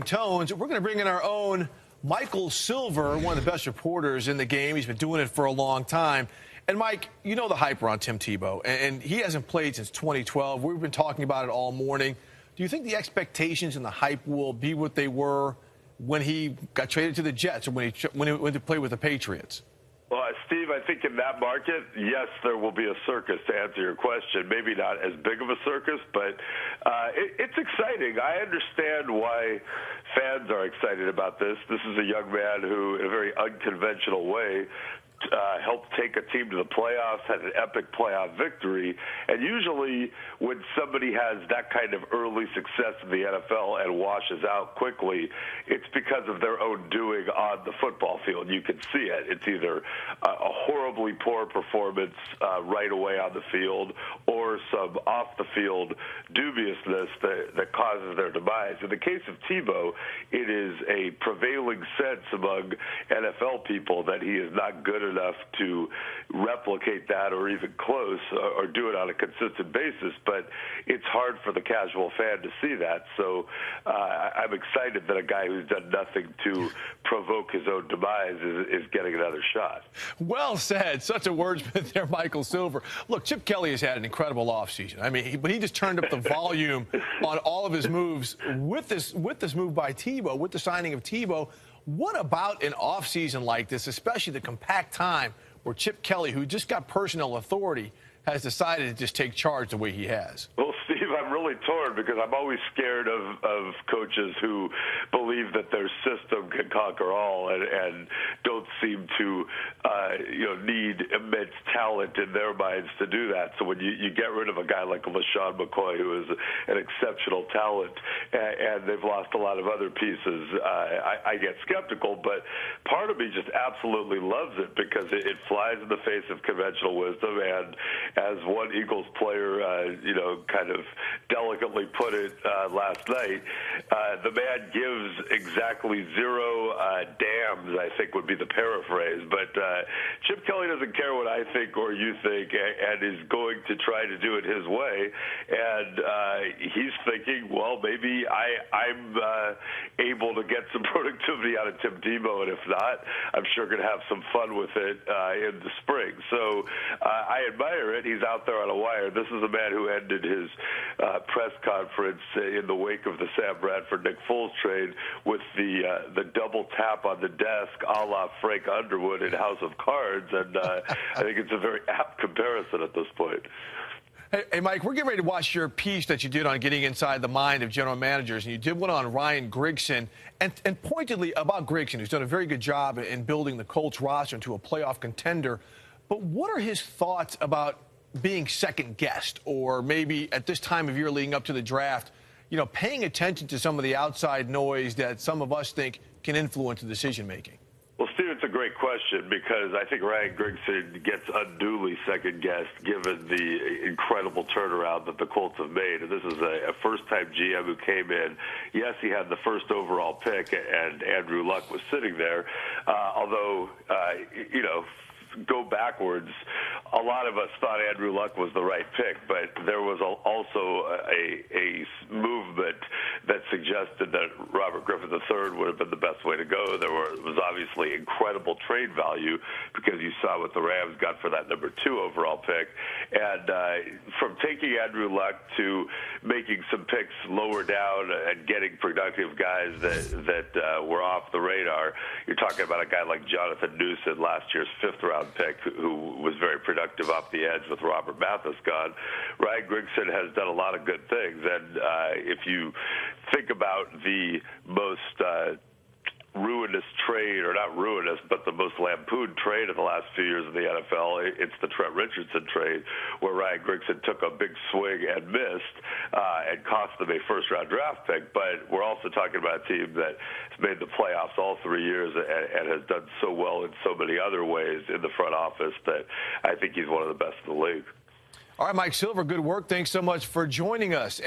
tones. We're going to bring in our own Michael Silver, one of the best reporters in the game. He's been doing it for a long time. And, Mike, you know the hype around Tim Tebow, and he hasn't played since 2012. We've been talking about it all morning. Do you think the expectations and the hype will be what they were when he got traded to the Jets or when he went to play with the Patriots? Well, Steve, I think in that market, yes, there will be a circus, to answer your question. Maybe not as big of a circus, but it's exciting. I understand why fans are excited about this. This is a young man who, in a very unconventional way, helped take a team to the playoffs, had an epic playoff victory. And usually when somebody has that kind of early success in the NFL and washes out quickly, it's because of their own doing on the football field. You can see it. It's either a horribly poor performance right away on the field or some off-the-field dubiousness that causes their demise. In the case of Tebow, it is a prevailing sense among NFL people that he is not good enough to replicate that or even close or do it on a consistent basis, but it's hard for the casual fan to see that. So I'm excited that a guy who's done nothing to provoke his own demise is getting another shot. Well said. Such a wordsmith there, Michael Silver. Look, Chip Kelly has had an incredible offseason. I mean, but he just turned up the volume on all of his moves with this move by Tebow, with the signing of Tebow. What about an offseason like this, especially the compact time where Chip Kelly, who just got personnel authority, has decided to just take charge the way he has? Well, Steve, I'm really torn because I'm always scared of coaches who believe that their system can conquer all and don't seem to need immense talent in their minds to do that. So when you get rid of a guy like LaShawn McCoy, who is an exceptional talent, and they've lost a lot of other pieces, I get skeptical. But part of me just absolutely loves it because it flies in the face of conventional wisdom. And as one Eagles player, kind of delicately put it last night, the man gives exactly zero damns, I think would be the paraphrase. But Chip Kelly doesn't care what I think or you think and is going to try to do it his way. And he's thinking, well, maybe I'm able to get some productivity out of Tim Tebow, and if not, I'm sure going to have some fun with it in the spring. So I admire it. He's out there on a wire. This is a man who ended his press conference in the wake of the Sam Bradford-Nick Foles trade with the double tap on the desk a la Frank Underwood in House of Cards, and I think it's a very apt comparison at this point. Hey, Mike, we're getting ready to watch your piece that you did on getting inside the mind of general managers, and you did one on Ryan Grigson, and pointedly about Grigson, who's done a very good job in building the Colts roster into a playoff contender. But what are his thoughts about being second-guessed, or maybe at this time of year leading up to the draft, paying attention to some of the outside noise that some of us think can influence the decision-making? Well, Steve, it's a great question because I think Ryan Grigson gets unduly second-guessed given the incredible turnaround that the Colts have made. And this is a first-time GM who came in. Yes, he had the first overall pick, and Andrew Luck was sitting there. Although, go backwards, a lot of us thought Andrew Luck was the right pick, but there was also a movement that suggested that Robert Griffin III would have been the best way to go. There was obviously incredible trade value because you saw what the Rams got for that number 2 overall pick. And from taking Andrew Luck to making some picks lower down and getting productive guys that were off the radar, you're talking about a guy like Jonathan Newsom, last year's 5th-round pick, who was very productive off the edge with Robert Mathis gone. Ryan Grigson has done a lot of good things, and if you think about the most ruinous trade, or not ruinous, but the most lampooned trade in the last few years in the NFL, it's the Trent Richardson trade, where Ryan Grigson took a big swing and missed and cost them a first-round draft pick. But we're also talking about a team that has made the playoffs all 3 years and has done so well in so many other ways in the front office that I think he's one of the best in the league. All right, Mike Silver, good work. Thanks so much for joining us.